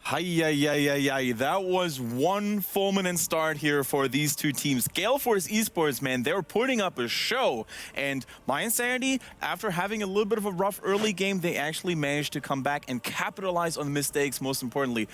Hi, that was one fulminant start here for these two teams. Gale Force eSports, man, they were putting up a show. And mYinsanity, after having a little bit of a rough early game, they actually managed to come back and capitalize on the mistakes, most importantly.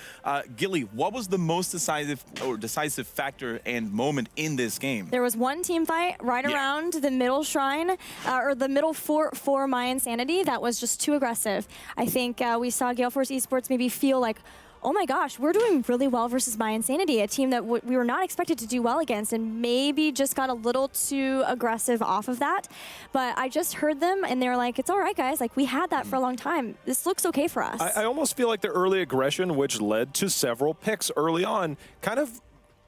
Gilly, what was the most decisive factor and moment in this game? There was one team fight right around the middle shrine, or the middle fort for mYinsanity that was just too aggressive. I think we saw Gale Force eSports maybe feel like, oh my gosh, we're doing really well versus mYinsanity, a team that we were not expected to do well against, and maybe just got a little too aggressive off of that. But I just heard them, and they were like, it's all right, guys. Like, we had that for a long time. This looks okay for us. I almost feel like the early aggression, which led to several picks early on, kind of,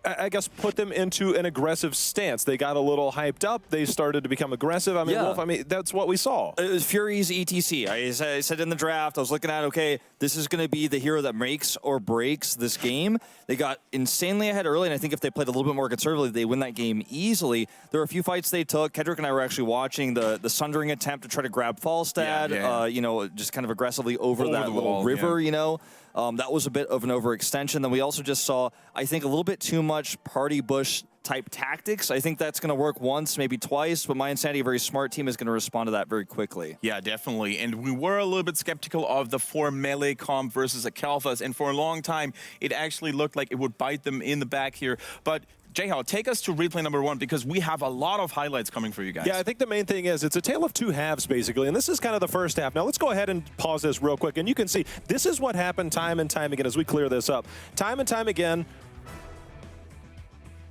I guess, put them into an aggressive stance. They got a little hyped up. They started to become aggressive. I mean, Wolf, I mean, that's what we saw. It was Fury's ETC. I said in the draft, I was looking at, okay, this is going to be the hero that makes or breaks this game. They got insanely ahead early, and I think if they played a little bit more conservatively, they win that game easily. There were a few fights they took. Kedrick and I were actually watching the Sundering attempt to try to grab Falstad, you know, just kind of aggressively over that little river, you know. That was a bit of an overextension. Then we also just saw, I think, a little bit too much party bush type tactics. I think that's going to work once, maybe twice, but mYinsanity, a very smart team, is going to respond to that very quickly. Yeah, definitely. And we were a little bit skeptical of the 4 melee comp versus a Kalthus, and for a long time, it actually looked like it would bite them in the back here. But Jayhao, take us to replay number 1, because we have a lot of highlights coming for you guys. Yeah, I think the main thing is it's a tale of two halves, basically, and this is kind of the first half. Now, let's go ahead and pause this real quick, and you can see this is what happened time and time again as we clear this up. Time and time again,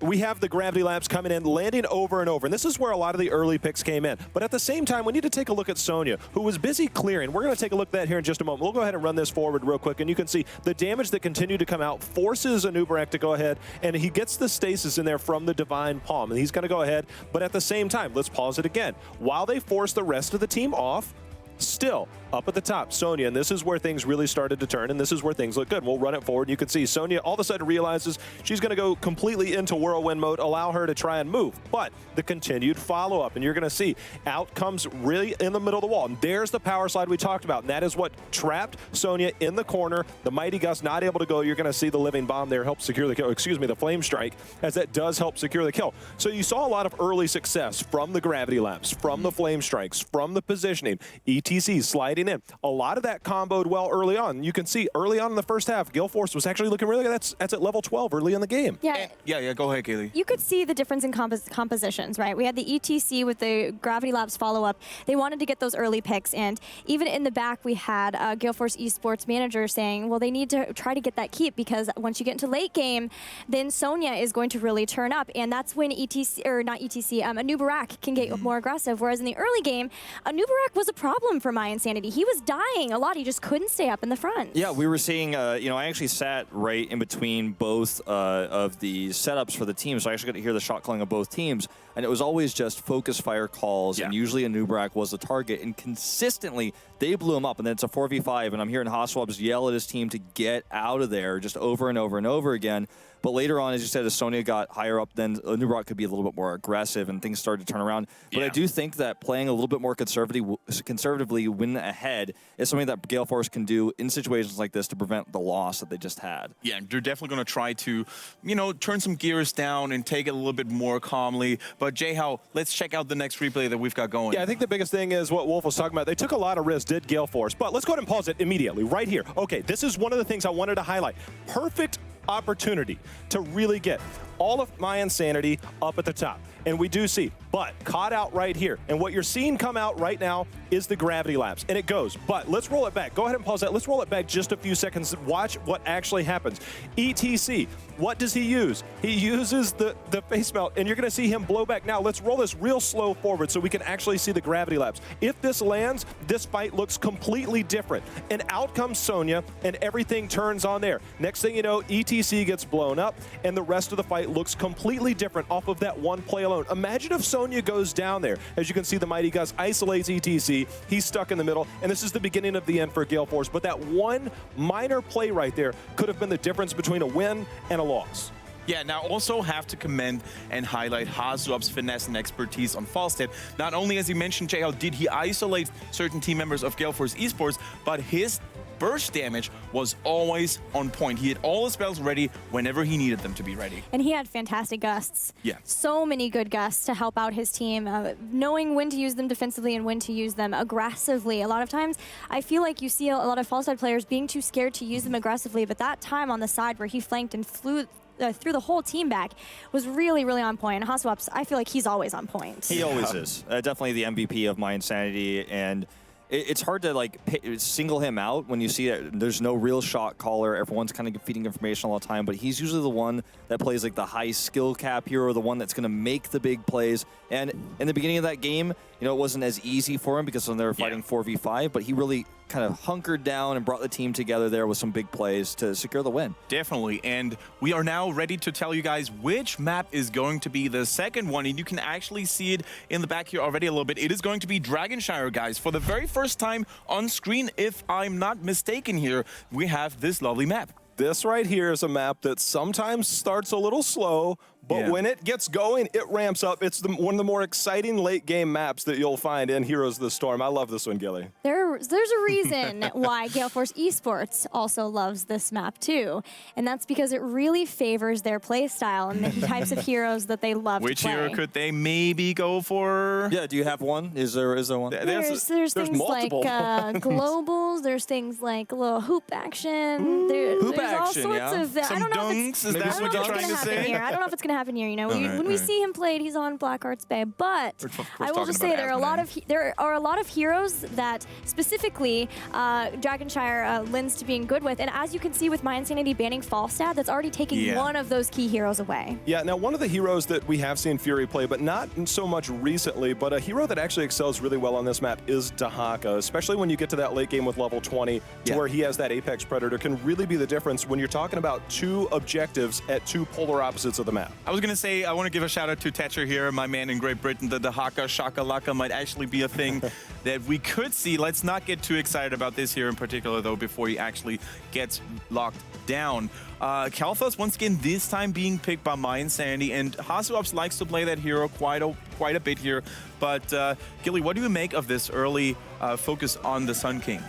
we have the gravity lamps coming in, landing over and over. And this is where a lot of the early picks came in. But at the same time, we need to take a look at Sonya, who was busy clearing. We're going to take a look at that here in just a moment. We'll go ahead and run this forward real quick. And you can see the damage that continued to come out forces Anubarak to go ahead. And he gets the stasis in there from the Divine Palm. And he's going to go ahead. But at the same time, let's pause it again. While they force the rest of the team off, still up at the top, Sonya, and this is where things really started to turn, and this is where things look good. We'll run it forward. You can see Sonya all of a sudden realizes she's going to go completely into whirlwind mode, allow her to try and move. But the continued follow-up, and you're going to see out comes really in the middle of the wall. And there's the power slide we talked about, and that is what trapped Sonya in the corner. The Mighty Gust not able to go. You're going to see the living bomb there help secure the kill. Excuse me, the flame strike, as that does help secure the kill. So you saw a lot of early success from the gravity lamps, from the flame strikes, from the positioning, ETC sliding in. A lot of that comboed well early on. You can see early on in the first half, Gale Force was actually looking really good. That's at level 12 early in the game. Yeah, go ahead, Kaylee. You could see the difference in compositions, right? We had the ETC with the Gravity Labs follow-up. They wanted to get those early picks, and even in the back, we had Gale Force eSports manager saying, well, they need to try to get that keep, because once you get into late game, then Sonya is going to really turn up, and that's when Anubarak can get more aggressive, whereas in the early game, Anubarak was a problem for mYinsanity. He was dying a lot. He just couldn't stay up in the front. Yeah, we were seeing, you know, I actually sat right in between both of the setups for the teams, so I actually got to hear the shot calling of both teams, and it was always just focus fire calls, and usually Anubarak was the target, and consistently they blew him up, and then it's a 4v5, and I'm hearing HOTS yell at his team to get out of there just over and over and over again. But later on, as you said, as Sonya got higher up, then Anubarak could be a little bit more aggressive and things started to turn around. But I do think that playing a little bit more conservatively win ahead is something that Gale Force can do in situations like this to prevent the loss that they just had. Yeah, they're definitely going to try to, you know, turn some gears down and take it a little bit more calmly. But Jayhao, let's check out the next replay that we've got going. Yeah, I think the biggest thing is what Wolf was talking about. They took a lot of risks, did Gale Force. But let's go ahead and pause it immediately, right here. Okay, this is one of the things I wanted to highlight. Perfect opportunity to really get all of mYinsanity up at the top. And we do see, but caught out right here. And what you're seeing come out right now is the gravity lapse. And it goes, but let's roll it back. Go ahead and pause that. Let's roll it back just a few seconds. Watch what actually happens. ETC, what does he use? He uses the face melt, and you're gonna see him blow back. Now let's roll this real slow forward so we can actually see the gravity lapse. If this lands, this fight looks completely different. And out comes Sonya, and everything turns on there. Next thing you know, ETC gets blown up, and the rest of the fight looks completely different off of that one play alone. Imagine if Sonya goes down there. As you can see, the Mighty Gust isolates ETC. He's stuck in the middle, and this is the beginning of the end for Gale Force. But that one minor play right there could have been the difference between a win and a loss. Yeah, now also have to commend and highlight HOTS' finesse and expertise on Falstad. Not only, as you mentioned, Jayhao, did he isolate certain team members of Gale Force eSports, but his burst damage was always on point. He had all his spells ready whenever he needed them to be ready. And he had fantastic gusts. Yeah. So many good gusts to help out his team, knowing when to use them defensively and when to use them aggressively. A lot of times, I feel like you see a lot of Fallside players being too scared to use them aggressively, but that time on the side where he flanked and flew through the whole team back was really, really on point. And HOTS, I feel like he's always on point. He always is. Definitely the MVP of mYinsanity, and it's hard to like single him out when you see that there's no real shot caller. Everyone's kind of feeding information all the time, but he's usually the one that plays like the high skill cap hero, the one that's going to make the big plays. And in the beginning of that game, you know, it wasn't as easy for him because when they were fighting 4v5, but he really kind of hunkered down and brought the team together there with some big plays to secure the win. Definitely, and we are now ready to tell you guys which map is going to be the second one, and you can actually see it in the back here already a little bit. It is going to be Dragonshire, guys. For the very first time on screen, if I'm not mistaken here, we have this lovely map. This right here is a map that sometimes starts a little slow, but when it gets going, it ramps up. It's one of the more exciting late game maps that you'll find in Heroes of the Storm. I love this one, Gilly. There's a reason why Gale Force eSports also loves this map too, and that's because it really favors their play style and the types of heroes that they love Which to play. hero could they maybe go for? Yeah, do you have one? Is there one? There's things like globals. There's things like a little hoop action. There's all action, sorts yeah. of. I don't know dunks? if it's, Is that what you're trying to say? here. I don't know if it's going to happen here. You know, when we see him played, he's on Blackheart's Bay. But I will just say there are a lot of heroes that specifically Dragonshire lends to being good with. And as you can see with mYinsanity banning Falstad, that's already taking one of those key heroes away. Yeah, now one of the heroes that we have seen Fury play, but not so much recently, but a hero that actually excels really well on this map is Dahaka, especially when you get to that late game with level 20, to where he has that Apex Predator, can really be the difference when you're talking about two objectives at two polar opposites of the map. I was going to say, I want to give a shout out to Thatcher here, my man in Great Britain. The Dahaka Shakalaka might actually be a thing that we could see. Let's not get too excited about this here in particular, though, before he actually gets locked down. Kalthus, once again, this time being picked by mYinsanity, and HOTS likes to play that hero quite a bit here. But, Gilly, what do you make of this early focus on the Sun King?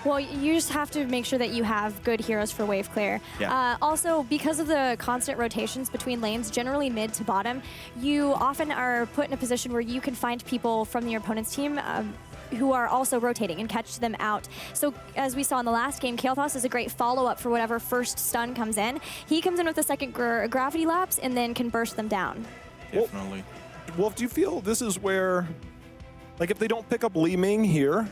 Well, you just have to make sure that you have good heroes for wave clear. Also, because of the constant rotations between lanes, generally mid to bottom, you often are put in a position where you can find people from your opponent's team who are also rotating and catch them out. So as we saw in the last game, Kalthus is a great follow-up for whatever first stun comes in. He comes in with a second gravity lapse and then can burst them down. Definitely. Wolf, do you feel this is where, like, if they don't pick up Li Ming here,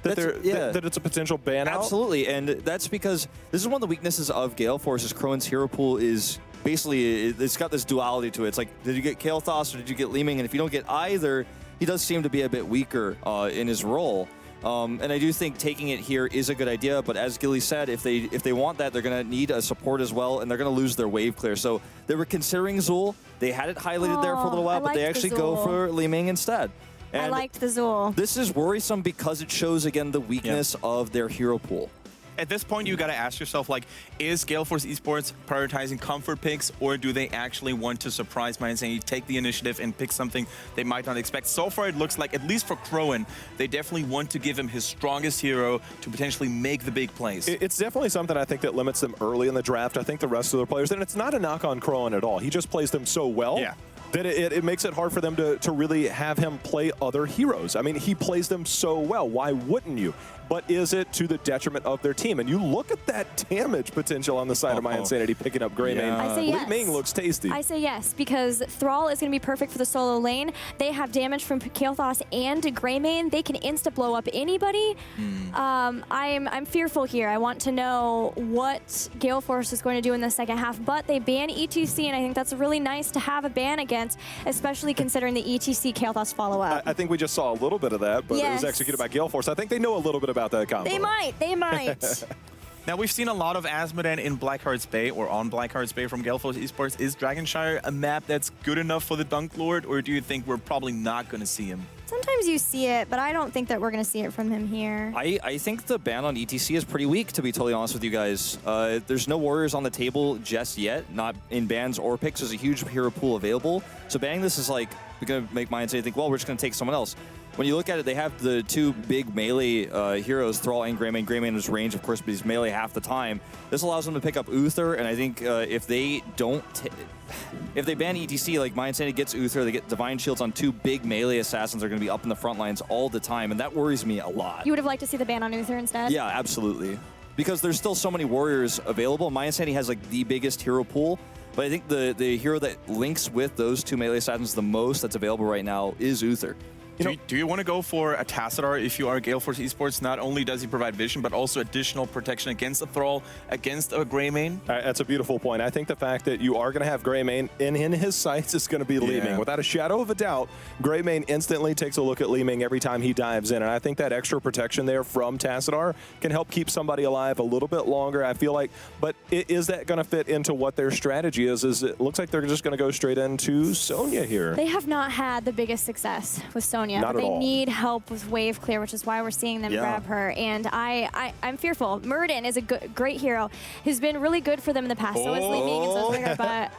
that it's a potential ban out? Absolutely, and that's because this is one of the weaknesses of Gale Force's Crowan's hero pool is basically, it's got this duality to it. It's like, did you get Kalthus or did you get Li Ming? And if you don't get either, he does seem to be a bit weaker in his role. And I do think taking it here is a good idea, but as Gilly said, if they want that, they're going to need a support as well, and they're going to lose their wave clear. So they were considering Zul. They had it highlighted there for a little while, but they actually go for Li Ming instead. And I liked the Zul. This is worrisome because it shows, again, the weakness of their hero pool. At this point, you got to ask yourself, like, is Gale Force Esports prioritizing comfort picks, or do they actually want to surprise mYinsanity, take the initiative, and pick something they might not expect? So far, it looks like, at least for Crowan, they definitely want to give him his strongest hero to potentially make the big plays. It's definitely something I think that limits them early in the draft. I think the rest of the players, and it's not a knock on Crowan at all. He just plays them so well. That it makes it hard for them to really have him play other heroes. I mean, he plays them so well. Why wouldn't you? But is it to the detriment of their team? And you look at that damage potential on the side of mYinsanity picking up Greymane. I say yes. Li Ming looks tasty. I say yes, because Thrall is going to be perfect for the solo lane. They have damage from Kalthus and Greymane. They can insta-blow up anybody. I'm fearful here. I want to know what Gale Force is going to do in the second half, but they ban ETC, and I think that's really nice to have a ban against, especially considering the ETC Kalthus follow-up. I think we just saw a little bit of that, but it was executed by Gale Force. I think they know a little bit about that combo. They might. Now, we've seen a lot of Asmodan in Blackheart's Bay, or on Blackheart's Bay from Gale Force Esports. Is Dragonshire a map that's good enough for the Dunk Lord, or do you think we're probably not going to see him? Sometimes you see it, but I don't think that we're going to see it from him here. I think the ban on ETC is pretty weak, to be totally honest with you guys. There's no warriors on the table just yet, not in bans or picks. There's a huge hero pool available. So banning this is like, going to make mYinsanity think, well, we're just going to take someone else. When you look at it, they have the two big melee heroes, Thrall and Greymane. Greymane is range, of course, but he's melee half the time. This allows them to pick up Uther, and I think if they don't, if they ban ETC, like mYinsanity gets Uther, they get Divine Shields on two big melee assassins that are going to be up in the front lines all the time, and that worries me a lot. You would have liked to see the ban on Uther instead? Yeah, absolutely. Because there's still so many warriors available. mYinsanity has like the biggest hero pool, but I think the hero that links with those two melee assassins the most that's available right now is Uther. Do you want to go for a Tassadar if you are Gale Force Esports? Not only does he provide vision, but also additional protection against a Thrall, against a Greymane? That's a beautiful point. I think the fact that you are going to have Greymane in his sights is going to be Li-Ming. Without a shadow of a doubt, Greymane instantly takes a look at Li-Ming every time he dives in. And I think that extra protection there from Tassadar can help keep somebody alive a little bit longer, I feel like. But is that going to fit into what their strategy is? It looks like they're just going to go straight into Sonya here. They have not had the biggest success with Sonya. Not but at they all. need help with wave clear, which is why we're seeing them grab her. And I'm fearful. Muradin is a great hero who's been really good for them in the past. So is Li-Ming and so is Rigger, but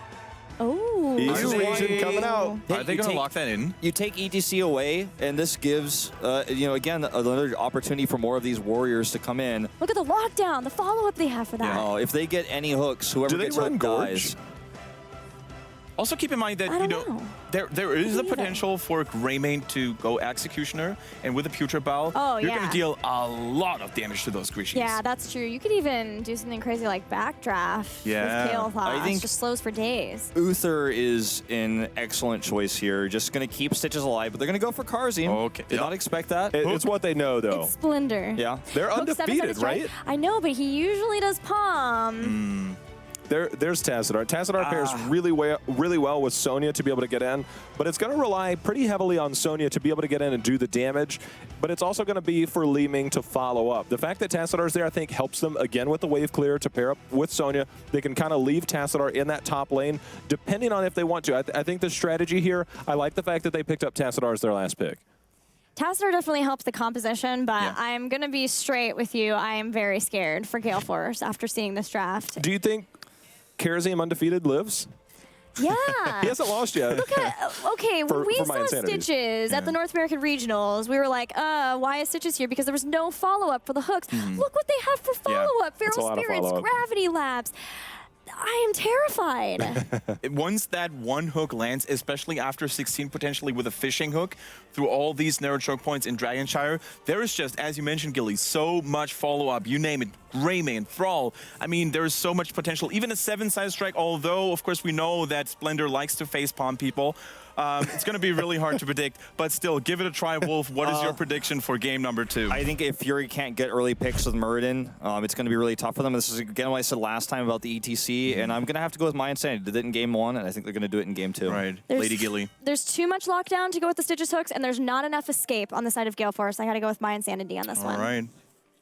Easy region coming out. Are they going to lock that in? You take ETC away, and this gives, again, another opportunity for more of these warriors to come in. Look at the lockdown, the follow-up they have for that. Oh, if they get any hooks, whoever gets hooked dies. Also keep in mind that, there is a potential for Greymane to go Executioner, and with a Putrid Bow, you're going to deal a lot of damage to those Grishis. Yeah, that's true. You could even do something crazy like Backdraft with Gale Force. I think just slows for days. Uther is an excellent choice here. Just going to keep Stitches alive, but they're going to go for Karzim. Okay. Did not expect that. It's what they know, though. It's Splendor. Yeah. They're Hook undefeated, 7-sided right? I know, but he usually does Palm. There's Tassadar. Tassadar pairs really well with Sonya to be able to get in, but it's going to rely pretty heavily on Sonya to be able to get in and do the damage, but it's also going to be for Li-Ming to follow up. The fact that Tassadar's there, I think, helps them, again, with the wave clear to pair up with Sonya. They can kind of leave Tassadar in that top lane, depending on if they want to. I think the strategy here, I like the fact that they picked up Tassadar as their last pick. Tassadar definitely helps the composition, but I'm going to be straight with you. I am very scared for Gale Force after seeing this draft. Do you think Karazim undefeated lives? Yeah. He hasn't lost yet. Look at, when we saw Stitches at the North American Regionals, we were like, why is Stitches here? Because there was no follow-up for the hooks. Look what they have for follow-up. Feral Spirits, Gravity Labs. I am terrified. Once that one hook lands, especially after 16 potentially with a fishing hook through all these narrow choke points in Dragonshire, there is just, as you mentioned, Gilly, so much follow-up. You name it, Greymane, Thrall. I mean, there is so much potential. Even a 7-side strike, although, of course, we know that Splendor likes to facepalm people. It's going to be really hard to predict, but still, give it a try, Wolf. What is your prediction for game number 2? I think if Fury can't get early picks with Muradin, it's going to be really tough for them. This is, again, what I said last time about the ETC, and I'm going to have to go with mYinsanity. Did it in game 1, and I think they're going to do it in game 2. Right. Lady Gilly. There's too much lockdown to go with the Stitches hooks, and there's not enough escape on the side of Gale Force. I got to go with mYinsanity on this one. All right.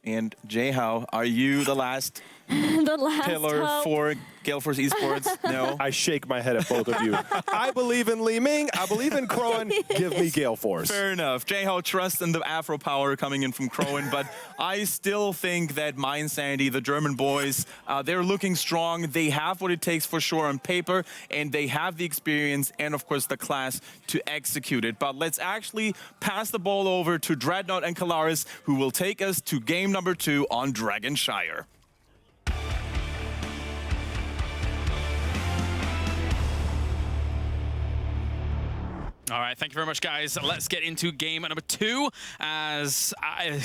And Jay-How, are you the last pillar hope for Gale Force Esports? No. I shake my head at both of you. I believe in Li-Ming. I believe in Crowan. Give me Gale Force. Fair enough. Jay-How trusts in the Afro power coming in from Crowan, but I still think that mYinsanity, the German boys, they're looking strong. They have what it takes for sure on paper, and they have the experience and, of course, the class to execute it. But let's actually pass the ball over to Dreadnought and Kalaris, who will take us to game number 2 on Dragonshire. All right, thank you very much, guys. Let's get into game number 2 as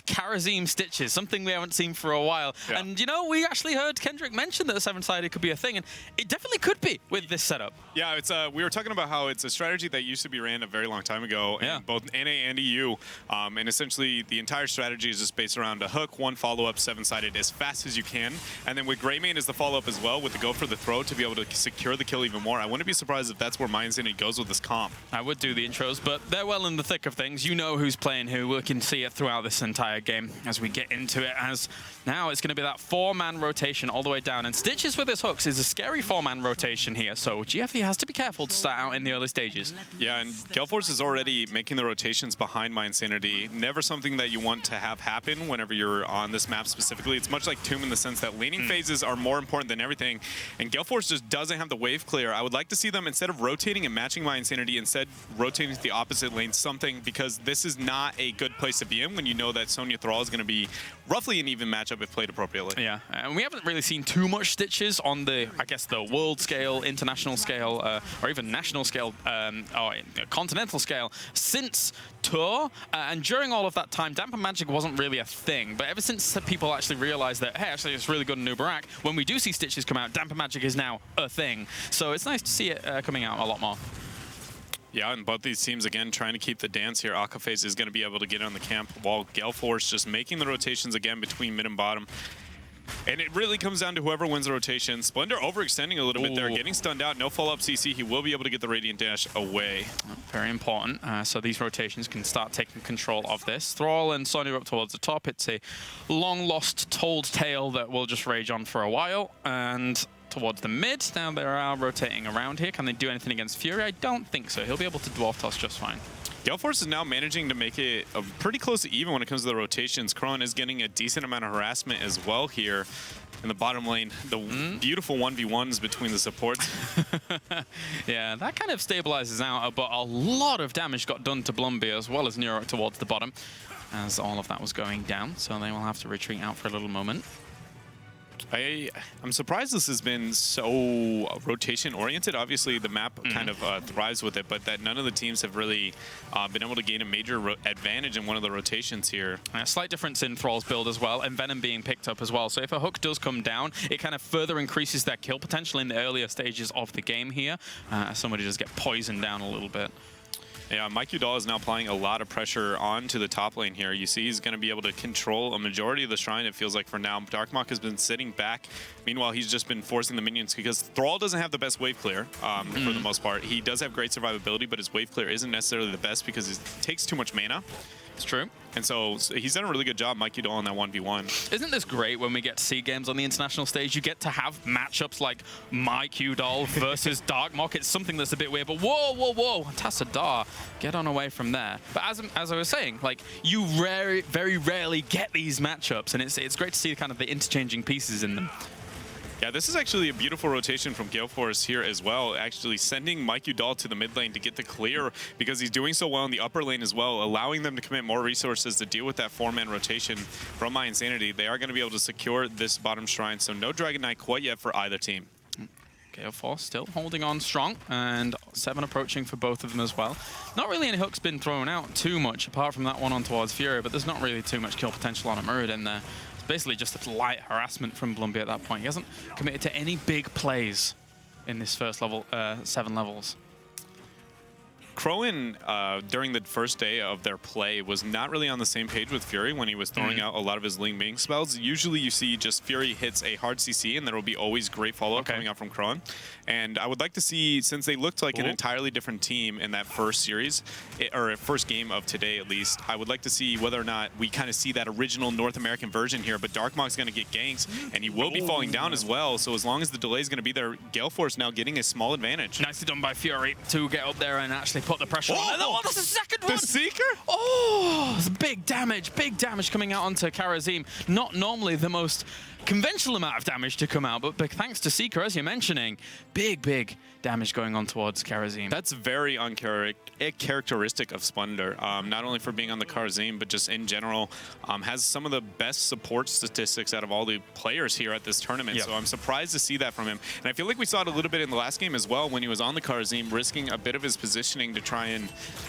Karazim Stitches, something we haven't seen for a while. Yeah. And, you know, we actually heard Kendrick mention that the 7-sided could be a thing, and it definitely could be with this setup. Yeah, it's we were talking about how it's a strategy that used to be ran a very long time ago in both NA and EU. And essentially, the entire strategy is just based around a hook, one follow-up, 7-sided as fast as you can. And then with Greymane as the follow-up as well, with the go for the throw to be able to secure the kill even more. I wouldn't be surprised if that's where mYinsanity goes with this comp. I would do the intros, but they're well in the thick of things. You know who's playing who. We can see it throughout this entire game as we get into it, as now it's going to be that 4-man rotation all the way down. And Stitches with his hooks is a scary 4-man rotation here, so GFE has to be careful to start out in the early stages. Yeah, and Gale Force is already making the rotations behind mYinsanity. Never something that you want to have happen whenever you're on this map specifically. It's much like Tomb in the sense that laning phases are more important than everything, and Gale Force just doesn't have the wave clear. I would like to see them, instead of rotating and matching mYinsanity, instead rotating to the opposite lane something, because this is not a good place to be in when you know that Sonya Thrall is going to be roughly an even matchup if played appropriately. Yeah, and we haven't really seen too much Stitches on the, I guess, the world scale, international scale, or even national scale, or continental scale since Tour. And during all of that time, Damper Magic wasn't really a thing. But ever since people actually realized that, hey, actually, it's really good in Nubarak, when we do see Stitches come out, Damper Magic is now a thing. So it's nice to see it coming out a lot more. Yeah, and both these teams, again, trying to keep the dance here. Akaphase is going to be able to get on the camp, while Gale Force just making the rotations again between mid and bottom. And it really comes down to whoever wins the rotation. Splendor overextending a little bit there, getting stunned out. No follow-up CC. He will be able to get the Radiant Dash away. Very important. So these rotations can start taking control of this. Thrall and Sonya up towards the top. It's a long-lost told tale that will just rage on for a while. And towards the mid, now they are rotating around here. Can they do anything against Fury? I don't think so. He'll be able to dwarf toss just fine. Gale Force is now managing to make it pretty close to even when it comes to the rotations. Krone is getting a decent amount of harassment as well here in the bottom lane. The beautiful 1v1s between the supports. Yeah, that kind of stabilizes out, but a lot of damage got done to Blumby as well as Nero towards the bottom as all of that was going down. So they will have to retreat out for a little moment. I'm surprised this has been so rotation-oriented. Obviously, the map kind of thrives with it, but that none of the teams have really been able to gain a major advantage in one of the rotations here. A slight difference in Thrall's build as well, and Venom being picked up as well. So if a hook does come down, it kind of further increases their kill potential in the earlier stages of the game here. Somebody does get poisoned down a little bit. Yeah, mYinsanity is now applying a lot of pressure onto the top lane here. You see he's going to be able to control a majority of the shrine, it feels like, for now. Darkmok has been sitting back. Meanwhile, he's just been forcing the minions because Thrall doesn't have the best wave clear for the most part. He does have great survivability, but his wave clear isn't necessarily the best because it takes too much mana. It's true. And so he's done a really good job, mYinsanity, on that 1v1. Isn't this great when we get to see games on the international stage? You get to have matchups like mYinsanity versus Darkmok. It's something that's a bit weird, but whoa, whoa, whoa, Tassadar, get on away from there. But as I was saying, like, you very rarely get these matchups, and it's great to see kind of the interchanging pieces in them. Yeah, this is actually a beautiful rotation from Gale Force here as well, actually sending mYinsanity to the mid lane to get the clear because he's doing so well in the upper lane as well, allowing them to commit more resources to deal with that 4-man rotation from mYinsanity. They are going to be able to secure this bottom shrine, so no Dragon Knight quite yet for either team. Gale Force still holding on strong, and 7 approaching for both of them as well. Not really any hooks been thrown out too much, apart from that one on towards Fury, but there's not really too much kill potential on a Muradin there. Basically just a light harassment from Blumby at that point. He hasn't committed to any big plays in this first level, 7 levels. Crowan, during the first day of their play, was not really on the same page with Fury when he was throwing out a lot of his Ling Ming spells. Usually you see just Fury hits a hard CC and there will be always great follow-up coming out from Crowan. And I would like to see, since they looked like an entirely different team in that first series, or first game of today at least, I would like to see whether or not we kind of see that original North American version here. But Darkmok's going to get ganks and he will be falling down as well. So as long as the delay is going to be there, Gale Force now getting a small advantage. Nicely done by Fury to get up there and actually put the pressure on. Oh, that's the second one! The Seeker? Oh, it's big damage coming out onto Karazim. Not normally the most conventional amount of damage to come out, but thanks to Seeker, as you're mentioning, big damage going on towards Karazim. That's very uncharacteristic of Splendor, not only for being on the Karazim, but just in general, has some of the best support statistics out of all the players here at this tournament, so I'm surprised to see that from him. And I feel like we saw it a little bit in the last game as well when he was on the Karazim, risking a bit of his positioning to try and,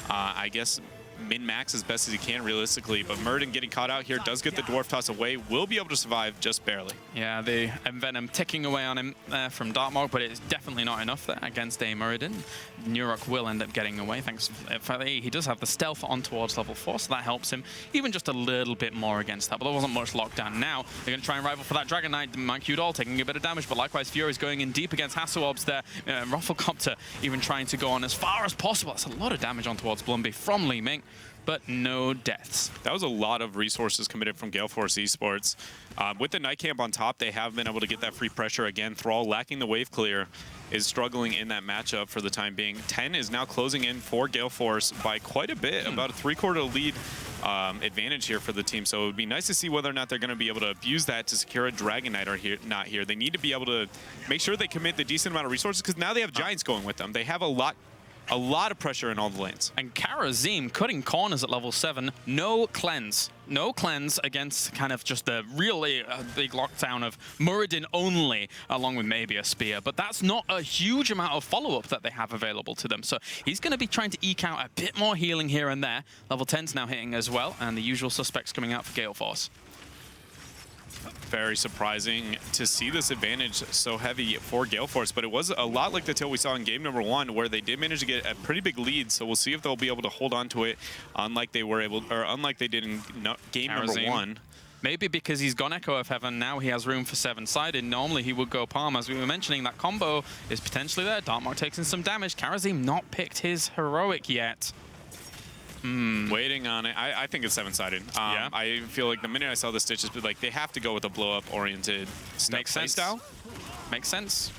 I guess, min-max as best as he can realistically, but Muradin getting caught out here does get the Dwarf Toss away, will be able to survive just barely. Yeah, the Venom ticking away on him from Darkmok, but it's definitely not enough there against a Muradin. Nurok will end up getting away, thanks. He does have the stealth on towards level 4, so that helps him even just a little bit more against that, but there wasn't much lockdown. Now, they're going to try and rival for that Dragon Knight. mYinsanity taking a bit of damage, but likewise Fury's going in deep against Hasselobs there. Rufflecopter even trying to go on as far as possible. That's a lot of damage on towards Blumby from Li Ming, but no deaths. That was a lot of resources committed from Gale Force eSports. With the Night Camp on top, they have been able to get that free pressure again. Thrall, lacking the wave clear, is struggling in that matchup for the time being. 10 is now closing in for Gale Force by quite a bit, about a 3/4 lead advantage here for the team. So it would be nice to see whether or not they're going to be able to abuse that to secure a Dragon Knight or not here. They need to be able to make sure they commit the decent amount of resources because now they have Giants going with them. They have a lot a lot of pressure in all the lanes. And Karazim cutting corners at level 7, no cleanse. No cleanse against kind of just the really big lockdown of Muradin only, along with maybe a spear. But that's not a huge amount of follow-up that they have available to them. So he's going to be trying to eke out a bit more healing here and there. Level 10's now hitting as well, and the usual suspects coming out for Gale Force. Very surprising to see this advantage so heavy for Gale Force, but it was a lot like the tail we saw in game number 1, where they did manage to get a pretty big lead. So we'll see if they'll be able to hold on to it, unlike they did in game number 1. Maybe because he's gone Echo of Heaven, now he has room for 7-sided. Normally he would go Palm. As we were mentioning, that combo is potentially there. Dartmark takes in some damage. Karazim not picked his heroic yet. Waiting on it. I think it's 7-sided. Yeah. I feel like the minute I saw the Stitches, like they have to go with a blow-up oriented Makes sense. style. Makes sense.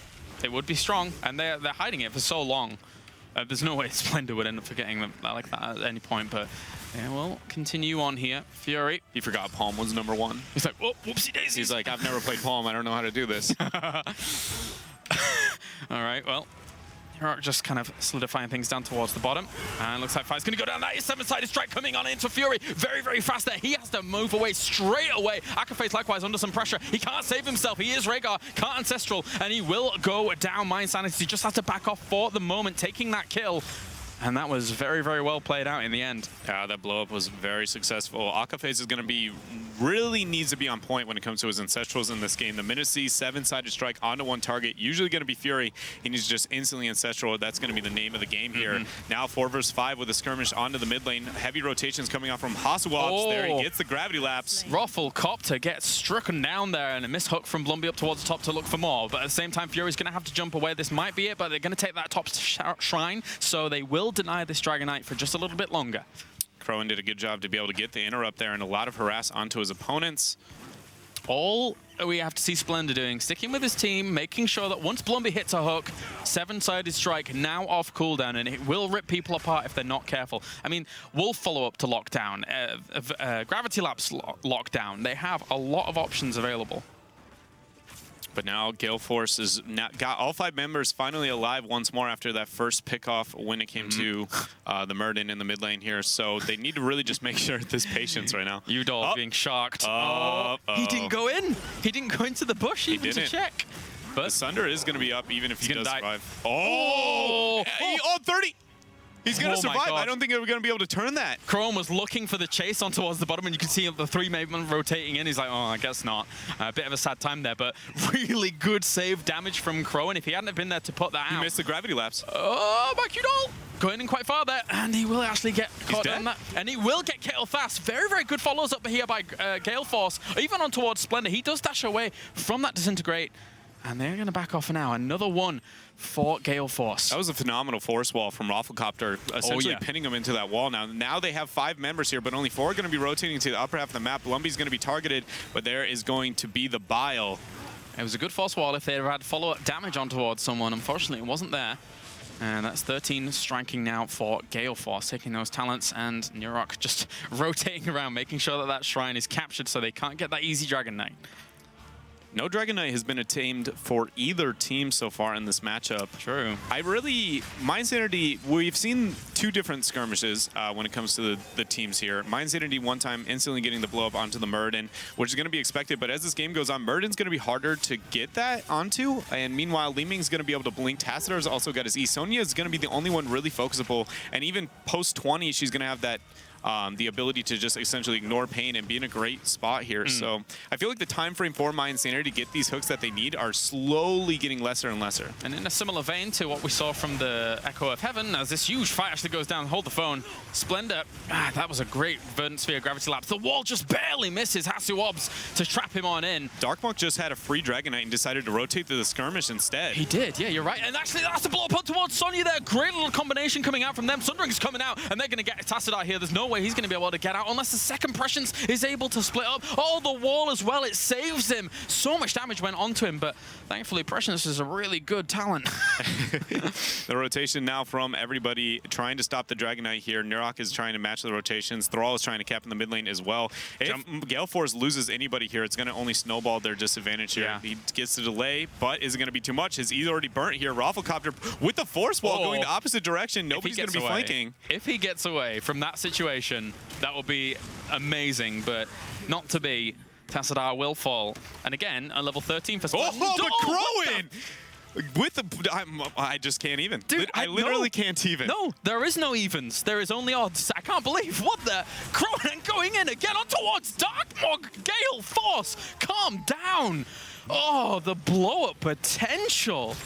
It would be strong, and they're hiding it for so long. There's no way Splendor would end up forgetting them like that at any point, but yeah, we'll continue on here. Fury. He forgot Palm was number 1. He's like, oh, whoopsie daisies. He's like, I've never played Palm. I don't know how to do this. All right, well, just kind of solidifying things down towards the bottom. And looks like Fire's going to go down. That is 7-sided strike coming on into Fury. Very, very fast there. He has to move away straight away. Akaface likewise under some pressure. He can't save himself. He is Rhaegar, can't Ancestral, and he will go down. mYinsanity just has to back off for the moment, taking that kill. And that was very, very well played out in the end. Yeah, that blow-up was very successful. Akaface is going to be, really needs to be on point when it comes to his Ancestrals in this game. The minute sees 7-sided strike onto one target, usually going to be Fury. He needs just instantly Ancestral. That's going to be the name of the game here. Now 4 versus 5 with a skirmish onto the mid lane. Heavy rotations coming out from HOTS. There he gets the gravity lapse. Ruffle Copter gets stricken down there, and a mishook from Blumby up towards the top to look for more. But at the same time, Fury's going to have to jump away. This might be it, but they're going to take that top shrine, so they will deny this Dragon Knight for just a little bit longer. Crowan did a good job to be able to get the interrupt there and a lot of harass onto his opponents. All we have to see Splendor doing, sticking with his team, making sure that once Blumby hits a hook, 7-sided strike now off cooldown, and it will rip people apart if they're not careful. I mean, Wolf follow up to lockdown, Gravity Lapse lockdown. They have a lot of options available. But now Gale Force has got all 5 members finally alive once more after that first pickoff when it came to the Muradin in the mid lane here. So they need to really just make sure this patience right now. Udall being shocked. He didn't go in. He didn't go into the bush even to check. But the Sunder is going to be up even if he does survive. Oh, 30. He's going to survive. God. I don't think we're going to be able to turn that. Chrome was looking for the chase on towards the bottom, and you can see the 3 men rotating in. He's like, oh, I guess not. A bit of a sad time there, but really good save damage from Crow, and if he hadn't have been there to put that out. He missed the gravity lapse. Oh, back Udall! Going in quite far there, and he will actually get caught on that. And he will get killed fast. Very, very good follows up here by Gale Force. Even on towards Splendor, he does dash away from that disintegrate. And they're going to back off now. Another one for Gale Force. That was a phenomenal force wall from Rafflecopter, essentially pinning them into that wall. Now they have 5 members here, but only 4 are going to be rotating to the upper half of the map. Lumby's going to be targeted, but there is going to be the Bile. It was a good force wall if they had follow-up damage on towards someone. Unfortunately, it wasn't there. And that's 13 striking now for Gale Force, taking those talents, and Nurok just rotating around, making sure that that shrine is captured so they can't get that easy Dragon Knight. No Dragon Knight has been attained for either team so far in this matchup. True. mYinsanity, we've seen 2 different skirmishes when it comes to the teams here. mYinsanity one time instantly getting the blow up onto the Muradin, which is going to be expected, but as this game goes on, Muradin's going to be harder to get that onto, and meanwhile, Li Ming's going to be able to blink. Tassador's also got his E. Sonya is going to be the only one really focusable, and even post 20, she's going to have that the ability to just essentially ignore pain and be in a great spot here. So I feel like the time frame for mYinsanity to get these hooks that they need are slowly getting lesser and lesser. And in a similar vein to what we saw from the Echo of Heaven, as this huge fight actually goes down, hold the phone. Splendor, that was a great Verdant Sphere Gravity Lapse. The wall just barely misses HOTS to trap him on in. Darkmonk just had a free Dragon Knight and decided to rotate to the skirmish instead. He did, yeah, you're right. And actually, that's a blow up towards Sonya there. Great little combination coming out from them. Sundering's coming out, and they're going to get Tassadar here. There's no way he's going to be able to get out unless the second Prescience is able to split up. Oh, the wall as well. It saves him. So much damage went onto him, but thankfully Prescience is a really good talent. The rotation now from everybody trying to stop the Dragon Knight here. Nurok is trying to match the rotations. Thrall is trying to cap in the mid lane as well. If Gale Force loses anybody here, it's going to only snowball their disadvantage here. He gets the delay, but is it going to be too much? His E's already burnt here. Rafflecopter with the force wall going the opposite direction. Nobody's going to be flanking. If he gets away from that situation, that will be amazing, but not to be. Tassadar will fall. And again, a level 13 for Split. Oh, but Crowan! With the, I just can't even. Dude, I literally can't even. No, there is no evens. There is only odds. I can't believe what the Crowan going in again on towards Darkmog. Gale Force, calm down. Oh, the blow-up potential.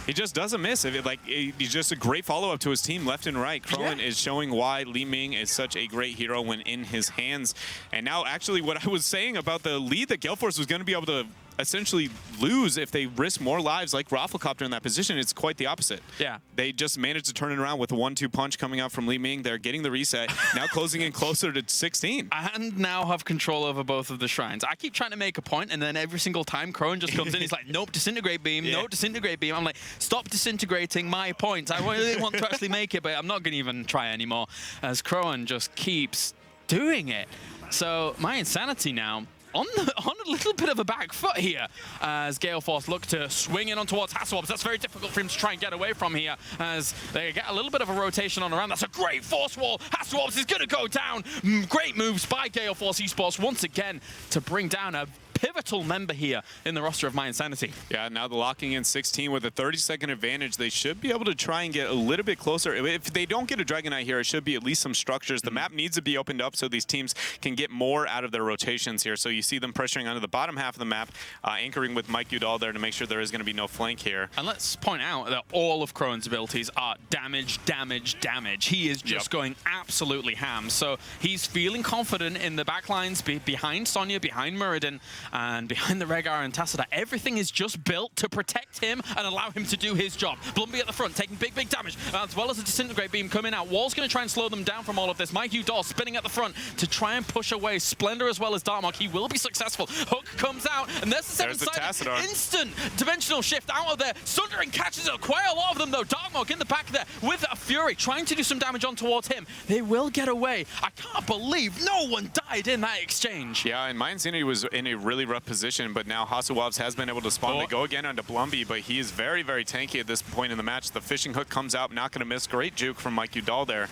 He just doesn't miss. He's just a great follow-up to his team left and right. Crowan is showing why Li Ming is such a great hero when in his hands. And now, actually, what I was saying about the lead that Gale Force was going to be able to essentially lose if they risk more lives like Rafflecopter in that position, it's quite the opposite. Yeah. They just managed to turn it around with a 1-2 punch coming out from Li Ming. They're getting the reset, now closing in closer to 16. And now have control over both of the shrines. I keep trying to make a point, and then every single time Crowan just comes in, he's like, nope, disintegrate beam, nope, disintegrate beam. I'm like, stop disintegrating my points. I really want to actually make it, but I'm not going to even try anymore, as Crowan just keeps doing it. So mYinsanity now on a little bit of a back foot here as Gale Force look to swing in on towards Hasselhoff. That's very difficult for him to try and get away from here as they get a little bit of a rotation on around. That's a great force wall. Hasselhoff is going to go down. Great moves by Gale Force eSports once again to bring down a pivotal member here in the roster of mYinsanity. Yeah, now the locking in 16 with a 30-second advantage. They should be able to try and get a little bit closer. If they don't get a Dragon Knight here, it should be at least some structures. The map needs to be opened up so these teams can get more out of their rotations here. So you see them pressuring onto the bottom half of the map, anchoring with Mike Udall there to make sure there is going to be no flank here. And let's point out that all of Crowan's abilities are damage, damage, damage. He is just going absolutely ham. So he's feeling confident in the backlines behind Sonya, behind Muradin, and behind the Rehgar and Tassadar. Everything is just built to protect him and allow him to do his job. Blumby at the front, taking big, big damage, as well as a disintegrate beam coming out. Wall's going to try and slow them down from all of this. Mike Udall spinning at the front to try and push away Splendor as well as Darkmog. He will be successful. Hook comes out, and there's the seven-sided instant dimensional shift out of there. Sundering catches it. Quite a lot of them, though. Darkmog in the back there with a Fury trying to do some damage on towards him. They will get away. I can't believe no one died in that exchange. Yeah, and mYinsanity was in a really rough position, but now Hasselhoff has been able to spawn. They go again onto Blumby, but he is very, very tanky at this point in the match. The fishing hook comes out, not going to miss. Great juke from Mike Udall there.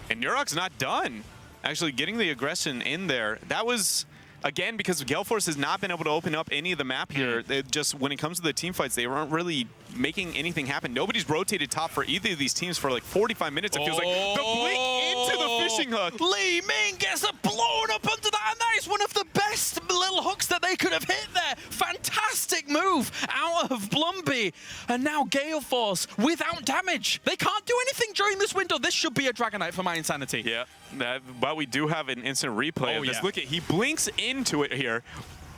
And Nurok's not done. Actually getting the aggression in there. That was, again, because Gale Force has not been able to open up any of the map here. Just when it comes to the team fights, they weren't really making anything happen. Nobody's rotated top for either of these teams for like 45 minutes. It feels like the blink into the fishing hook. Li Ming gets a blown up under that, and that is one of the best little hooks that they could have hit there. Fantastic move out of Blumby. And now Gale Force without damage. They can't do anything during this window. This should be a Dragon Knight for mYinsanity. Yeah, but we do have an instant replay of this. Look at, he blinks into it here,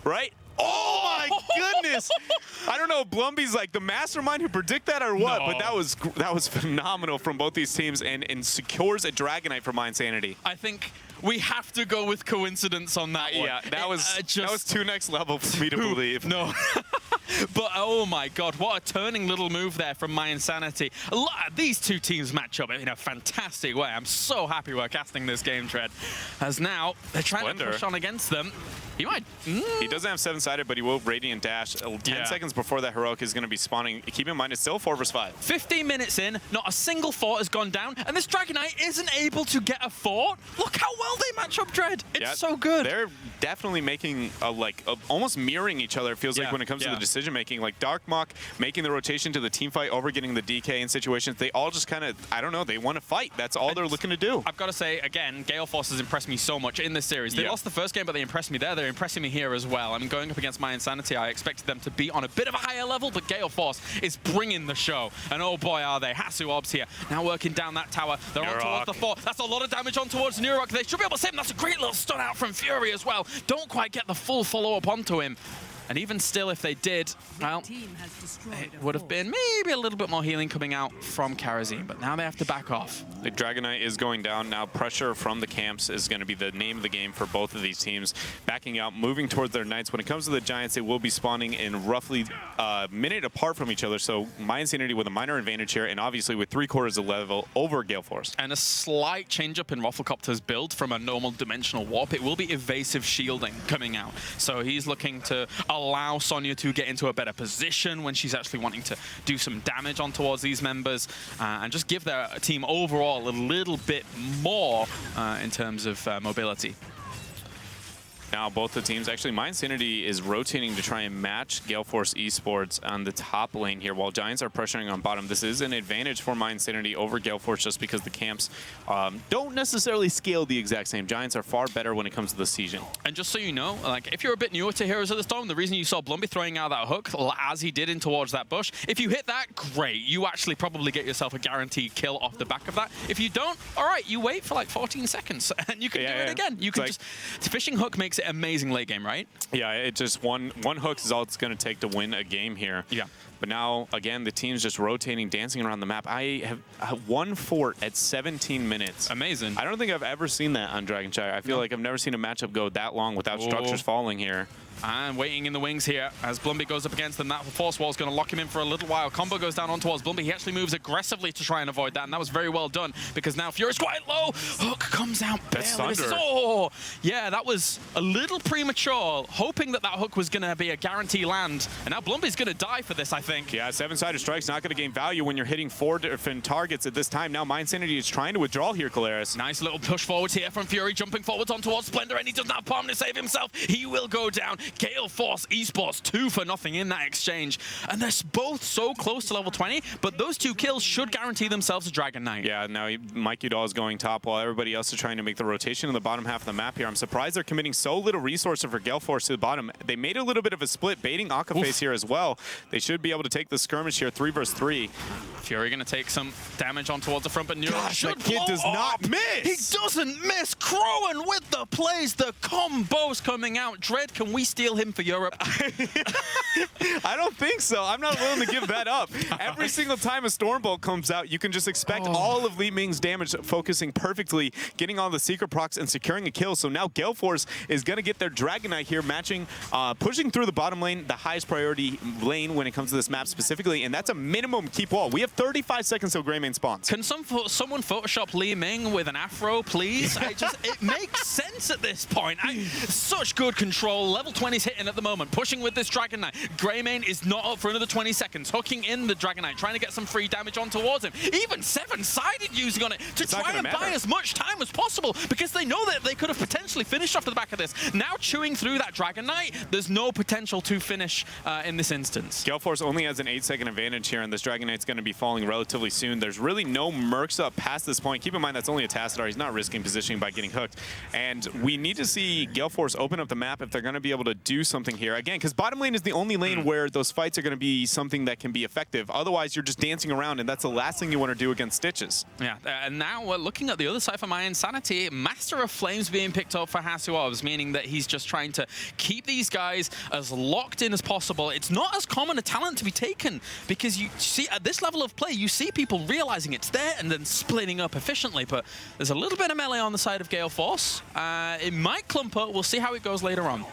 right? Oh my goodness! I don't know if Blumby's like the mastermind who predict that or what, but that was phenomenal from both these teams and secures a Dragon Knight for mYinsanity. I think we have to go with coincidence on that one. Yeah, that was too next level for me to believe. No. But oh my god, what a turning little move there from mYinsanity. These two teams match up in a fantastic way. I'm so happy we're casting this game, Tread. As now, they're trying to push on against them. He might... He doesn't have seven-sided, but he will Radiant Dash. 10 seconds before that Heroic is going to be spawning. Keep in mind, it's still 4 versus 5. 15 minutes in, not a single fort has gone down, and this Dragon Knight isn't able to get a fort. Look how well they match up, Dread. It's so good. They're definitely making, almost mirroring each other, it feels like, when it comes to the decision-making. Like, Darkmog making the rotation to the team fight over getting the DK in situations. They all just kind of, I don't know, they want to fight. That's all they're looking to do. I've got to say, again, Gale Force has impressed me so much in this series. They lost the first game, but they impressed me there. They're impressing me here as well. I mean, going up against mYinsanity, I expected them to be on a bit of a higher level, but Gale Force is bringing the show. And oh boy, are they. Hasselhoff's here. Now working down that tower. They're on towards the fort. That's a lot of damage on towards Nurok. They should be able to save him. That's a great little stun out from Fury as well. Don't quite get the full follow-up onto him. And even still, if they did, well, it would have been maybe a little bit more healing coming out from Karazin, but now they have to back off. The Dragon Knight is going down now. Pressure from the camps is going to be the name of the game for both of these teams. Backing out, moving towards their Knights. When it comes to the Giants, they will be spawning in roughly a minute apart from each other. So mYinsanity with a minor advantage here, and obviously with 3/4 of level over Gale Force. And a slight change up in Rufflecopter's build from a normal dimensional warp. It will be evasive shielding coming out. So he's looking to allow Sonya to get into a better position when she's actually wanting to do some damage on towards these members and just give their team overall a little bit more in terms of mobility. Now both the teams, actually mYinsanity is rotating to try and match Gale Force eSports on the top lane here while Giants are pressuring on bottom. This is an advantage for mYinsanity over Gale Force just because the camps don't necessarily scale the exact same. Giants are far better when it comes to the sieging. And just so you know, like if you're a bit newer to Heroes of the Storm, the reason you saw Blumby throwing out that hook as he did in towards that bush, if you hit that, great. You actually probably get yourself a guaranteed kill off the back of that. If you don't, all right, you wait for like 14 seconds and you can do it again. You can just, fishing hook makes it amazing late game, right? Yeah, it just one hook is all it's going to take to win a game here. Yeah. But now, again, the team's just rotating, dancing around the map. I have one fort at 17 minutes. Amazing. I don't think I've ever seen that on Dragonshire. I feel like I've never seen a matchup go that long without structures falling here. And waiting in the wings here as Blumby goes up against them. That force wall is going to lock him in for a little while. Combo goes down on towards Blumby. He actually moves aggressively to try and avoid that, and that was very well done because now Fury's quite low. Hook comes out barely. Oh, yeah, that was a little premature, hoping that that hook was going to be a guarantee land. And now Blumby's going to die for this, I think. Yeah, seven-sided strike's not going to gain value when you're hitting 4 different targets at this time. Now mYinsanity is trying to withdraw here, Caleres. Nice little push forwards here from Fury, jumping forwards on towards Splendor, and he doesn't have palm to save himself. He will go down. Gale Force eSports 2-0 in that exchange. And they're both so close to level 20, but those 2 kills should guarantee themselves a Dragon Knight. Yeah, now Mike Udall is going top while everybody else is trying to make the rotation in the bottom half of the map here. I'm surprised they're committing so little resources for Gale Force to the bottom. They made a little bit of a split, baiting Akaface here as well. They should be able to take the skirmish here, 3 versus 3. Fury going to take some damage on towards the front, but Nero should that kid does not miss! He doesn't miss! Crowan with the plays, the combos coming out. Dread, can we steal him for Europe? I don't think so. I'm not willing to give that up. Every single time a Stormbolt comes out, you can just expect all of Li Ming's damage focusing perfectly, getting all the secret procs and securing a kill. So now Gale Force is going to get their Dragon Knight here, matching, pushing through the bottom lane, the highest priority lane when it comes to this map specifically, and that's a minimum keep wall. We have 35 seconds till Greymane spawns. Can someone Photoshop Li Ming with an afro, please? It makes sense at this point. Such good control. Level 20's hitting at the moment, pushing with this Dragon Knight. Greymane is not up for another 20 seconds, hooking in the Dragon Knight, trying to get some free damage on towards him. Even seven-sided using on it to try and buy as much time as possible because they know that they could have potentially finished off the back of this. Now chewing through that Dragon Knight, there's no potential to finish in this instance. Gale Force only has an 8-second advantage here, and this Dragon Knight's going to be falling relatively soon. There's really no mercs up past this point. Keep in mind that's only a Tassadar. He's not risking positioning by getting hooked. And we need to see Gale Force open up the map if they're going to be able to do something here. Again, because bottom lane is the only lane where those fights are going to be something that can be effective. Otherwise, you're just dancing around, and that's the last thing you want to do against Stitches. Yeah, and now we're looking at the other side for mYinsanity. Master of Flames being picked up for Hasuovs, meaning that he's just trying to keep these guys as locked in as possible. It's not as common a talent to be taken because you see at this level of play, you see people realizing it's there and then splitting up efficiently, but there's a little bit of melee on the side of Gale Force. It might clump up. We'll see how it goes later on.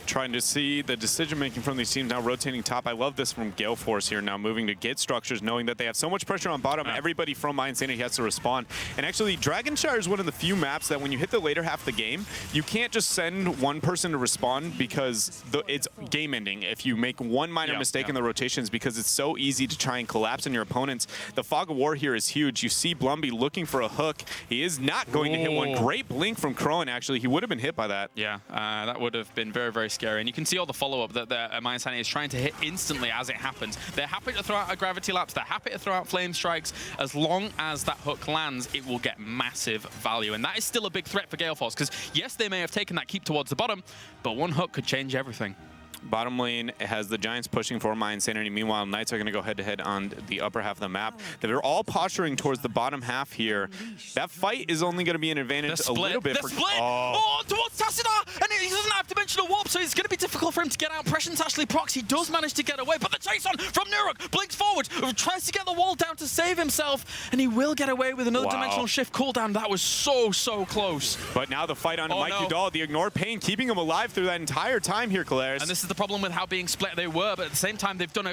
Trying to see the decision-making from these teams now rotating top. I love this from Gale Force here now moving to get structures, knowing that they have so much pressure on bottom. Everybody from mYinsanity has to respond. And actually, Dragonshire is one of the few maps that when you hit the later half of the game, you can't just send one person to respond because it's game ending if you make one minor mistake in the rotations because it's so easy to try and collapse on your opponents. The Fog of War here is huge. You see Blumby looking for a hook. He is not going to hit one. Great blink from Crowan, actually. He would have been hit by that. Yeah, that would have been very, very scary. And you can see all the follow-up that mYinsanity is trying to hit instantly as it happens. They're happy to throw out a Gravity Lapse. They're happy to throw out Flame Strikes. As long as that hook lands, it will get massive value. And that is still a big threat for Gale Force because, yes, they may have taken that keep towards the bottom, but one hook could change everything. Bottom lane has the Giants pushing for mYinsanity. Meanwhile, Knights are going to go head-to-head on the upper half of the map. They're all posturing towards the bottom half here. That fight is only going to be an advantage a little bit. The split! Oh, towards Tassadar! And he doesn't have to one-dimensional warp, so it's going to be difficult for him to get out. Prescience actually procs. He does manage to get away, but the chase on from Nurok blinks forward, tries to get the wall down to save himself, and he will get away with another dimensional shift cooldown. That was so close. But now the fight on Mike Udall, the ignore pain, keeping him alive through that entire time here, Kalaris. And this is the problem with how being split they were, but at the same time, they've done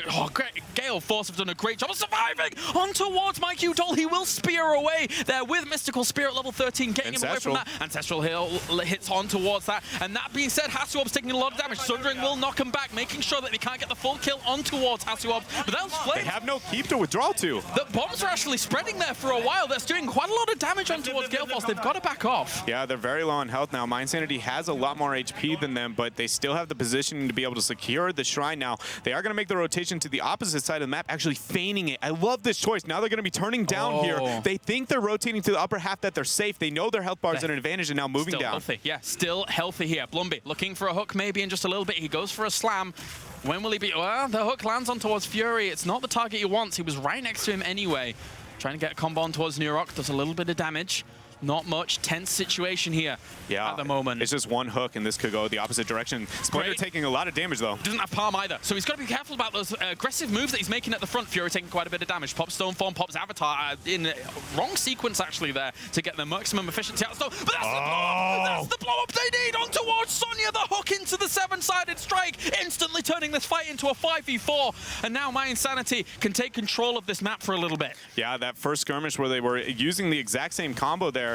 Gale Force have done a great job of surviving on towards Mike Udall. He will spear away there with Mystical Spirit level 13, getting him away from that. Ancestral Hill hits on towards that. And that being said, Hasuob's taking a lot of damage. Sundering will knock him back, making sure that they can't get the full kill on towards Hasuob. But those flames, they have no keep to withdraw to. The bombs are actually spreading there for a while. That's doing quite a lot of damage on towards Gale Force. They've got to back off. Yeah, they're very low on health now. mYinsanity has a lot more HP than them, but they still have the positioning to be able to secure the shrine now. They are going to make the rotation to the opposite side of the map, actually feigning it. I love this choice. Now they're going to be turning down here. They think they're rotating to the upper half, that they're safe. They know their health bar is an advantage, and now moving still down. Healthy. Yeah, still healthy here. Blumby looking for a hook maybe in just a little bit. He goes for a slam. When will he be? Well, the hook lands on towards Fury. It's not the target he wants. He was right next to him anyway. Trying to get a combo on towards Nurok. Does a little bit of damage. Not much. Tense situation here at the moment. It's just one hook, and this could go the opposite direction. Splinter taking a lot of damage, though. Doesn't have Palm either, so he's got to be careful about those aggressive moves that he's making at the front. Fury taking quite a bit of damage. Pops Stone Form, pops Avatar in wrong sequence, actually, there to get the maximum efficiency out of Stone. But that's the blow-up! That's the blow-up they need on towards Sonya. The hook into the seven-sided strike, instantly turning this fight into a 5v4. And now mYinsanity can take control of this map for a little bit. Yeah, that first skirmish where they were using the exact same combo there,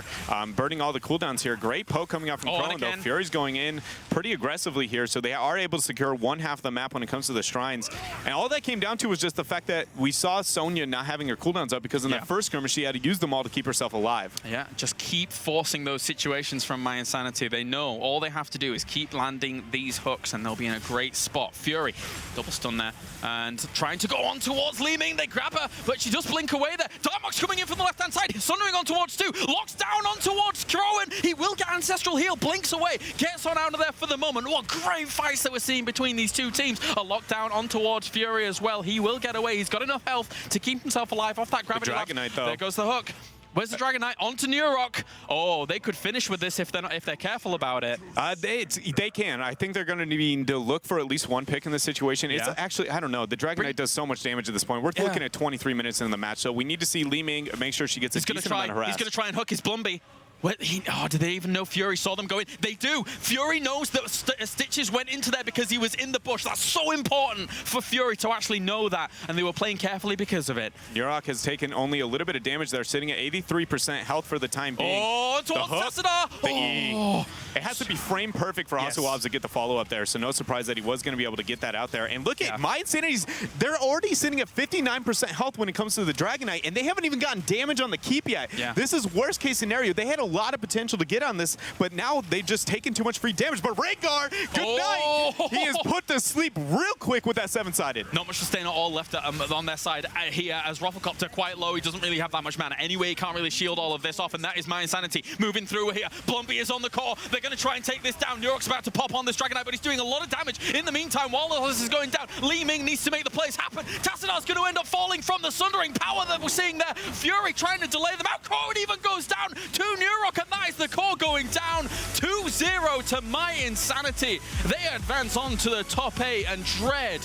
burning all the cooldowns here. Great poke coming out from Crone, though. Fury's going in pretty aggressively here, so they are able to secure one half of the map when it comes to the shrines. And all that came down to was just the fact that we saw Sonya not having her cooldowns up, because in that first skirmish, she had to use them all to keep herself alive. Yeah, just keep forcing those situations from mYinsanity. They know all they have to do is keep landing these hooks, and they'll be in a great spot. Fury, double stun there, and trying to go on towards Li Ming. They grab her, but she does blink away there. Darmok's coming in from the left-hand side. Sundering on towards 2. Locks down on towards Crowan. He will get Ancestral Heal, blinks away, gets on out of there for the moment. What great fights that we're seeing between these two teams. A lockdown on towards Fury as well. He will get away. He's got enough health to keep himself alive off that gravity. Dragon Knight, though. There goes the hook. Where's the Dragon Knight? Onto Nurok. Oh, they could finish with this if they're careful about it. They can. I think they're going to need to look for at least one pick in this situation. It's actually, I don't know. The Dragon Knight does so much damage at this point. We're looking at 23 minutes in the match, so we need to see Li Ming make sure she gets a decent amount of harass. He's going to try and hook his Blumby. Do they even know Fury saw them go in? They do. Fury knows that Stitches went into there because he was in the bush. That's so important for Fury to actually know that, and they were playing carefully because of it. Nurok has taken only a little bit of damage there, sitting at 83% health for the time being. Oh, towards Tassadar! Oh. It has to be frame perfect for Hasuobs to get the follow-up there, so no surprise that he was going to be able to get that out there. And look at mYinsanity's, they're already sitting at 59% health when it comes to the Dragon Knight, and they haven't even gotten damage on the keep yet. This is worst case scenario. They had a lot of potential to get on this, but now they've just taken too much free damage. But Rhaegar, good night! He is put to sleep real quick with that seven-sided. Not much sustain at all left on their side here, as Rufflecopter quite low. He doesn't really have that much mana anyway. He can't really shield all of this off, and that is mYinsanity moving through here. Blumby is on the core. They're going to try and take this down. Nurok's about to pop on this Dragon Knight, but he's doing a lot of damage. In the meantime, while all this is going down, Li Ming needs to make the plays happen. Tassadar's going to end up falling from the sundering power that we're seeing there. Fury trying to delay them out. Core even goes down to Nurok, and that is the core going down. 2-0 to mYinsanity. They advance on to the top 8, and Dread,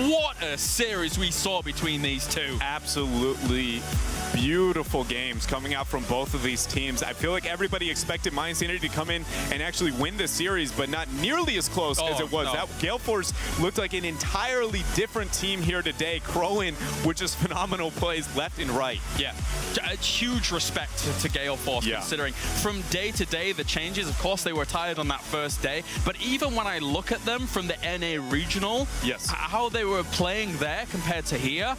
what a series we saw between these two. Absolutely beautiful games coming out from both of these teams. I feel like everybody expected mYinsanity to come in and actually win this series, but not nearly as close as it was. That Gale Force looked like an entirely different team here today. Crowin with just phenomenal plays left and right. Yeah, a huge respect to Gale Force, considering from day to day the changes. Of course, they were tired on that first day, but even when I look at them from the NA regional, how they were playing there compared to here,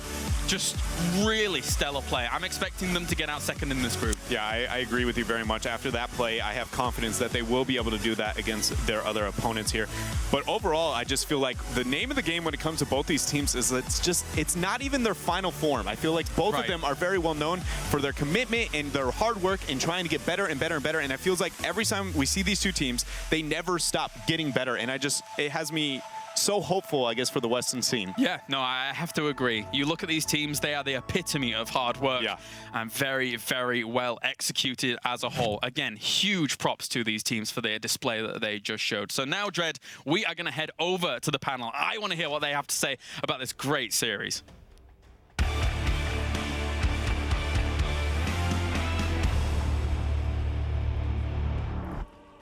just really stellar play. I'm expecting them to get out second in this group. Yeah, I agree with you very much. After that play, I have confidence that they will be able to do that against their other opponents here. But overall, I just feel like the name of the game when it comes to both these teams is it's not even their final form. I feel like both of them are very well known for their commitment and their hard work and trying to get better and better and better. And it feels like every time we see these two teams, they never stop getting better. And it has me so hopeful, I guess, for the Western scene. Yeah, no, I have to agree. You look at these teams, they are the epitome of hard work and very, very well executed as a whole. Again, huge props to these teams for their display that they just showed. So now, Dread, we are going to head over to the panel. I want to hear what they have to say about this great series.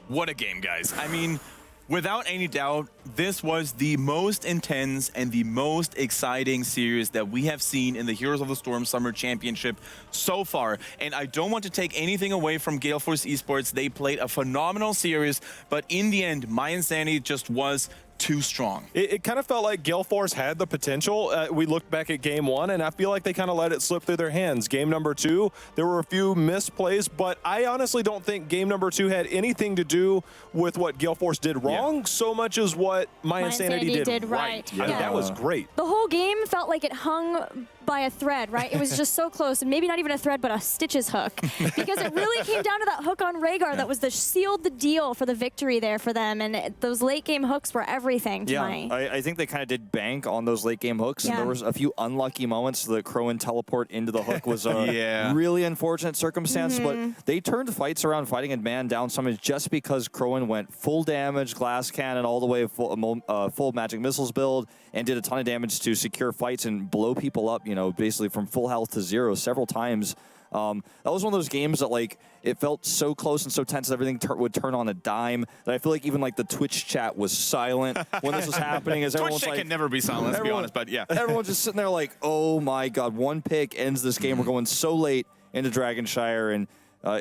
What a game, guys. I mean, without any doubt, this was the most intense and the most exciting series that we have seen in the Heroes of the Storm Summer Championship so far. And I don't want to take anything away from Gale Force Esports. They played a phenomenal series, but in the end, mYinsanity just was too strong. It kind of felt like Gale Force had the potential. We looked back at game one, and I feel like they kind of let it slip through their hands. Game number two, there were a few missed plays, but I honestly don't think game number two had anything to do with what Gale Force did wrong so much as what mYinsanity did right. Yeah. I mean, that was great. The whole game felt like it hung by a thread, right? It was just so close, and maybe not even a thread, but a Stitches hook, because it really came down to that hook on Rhaegar that was sealed the deal for the victory there for them, and those late game hooks were everything tonight. I think they kind of did bank on those late game hooks, and there was a few unlucky moments. The Crowan teleport into the hook was a really unfortunate circumstance, but they turned fights around, fighting a man down summons just because Crowan went full damage, glass cannon all the way, full magic missiles build, and did a ton of damage to secure fights and blow people up, you know, basically from full health to zero several times. That was one of those games that, like, it felt so close and so tense that everything would turn on a dime that I feel like even, like, the Twitch chat was silent when this was happening. As Twitch chat can never be silent, let's be honest, but yeah. Everyone's just sitting there like, oh my god, one pick ends this game. We're going so late into Dragonshire, and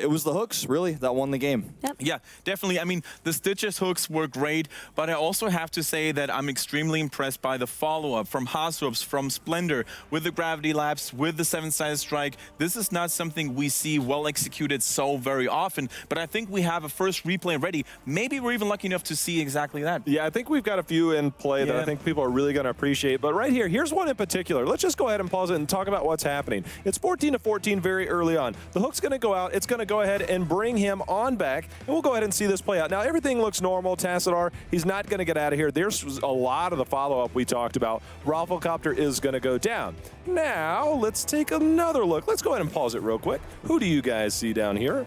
it was the hooks, really, that won the game. Yeah, definitely. I mean, the Stitches hooks were great, but I also have to say that I'm extremely impressed by the follow-up from HOTS, from Splendor, with the Gravity Lapse, with the 7-sided strike. This is not something we see well executed so very often, but I think we have a first replay ready. Maybe we're even lucky enough to see exactly that. Yeah, I think we've got a few in play that I think people are really going to appreciate. But right here, here's one in particular. Let's just go ahead and pause it and talk about what's happening. It's 14-14 very early on. The hook's going to go out. It's going to go ahead and bring him on back, and we'll go ahead and see this play out. Now, everything looks normal. Tassadar, he's not going to get out of here. There's a lot of the follow-up we talked about. Rafflecopter is going to go down. Now, let's take another look. Let's go ahead and pause it real quick. Who do you guys see down here?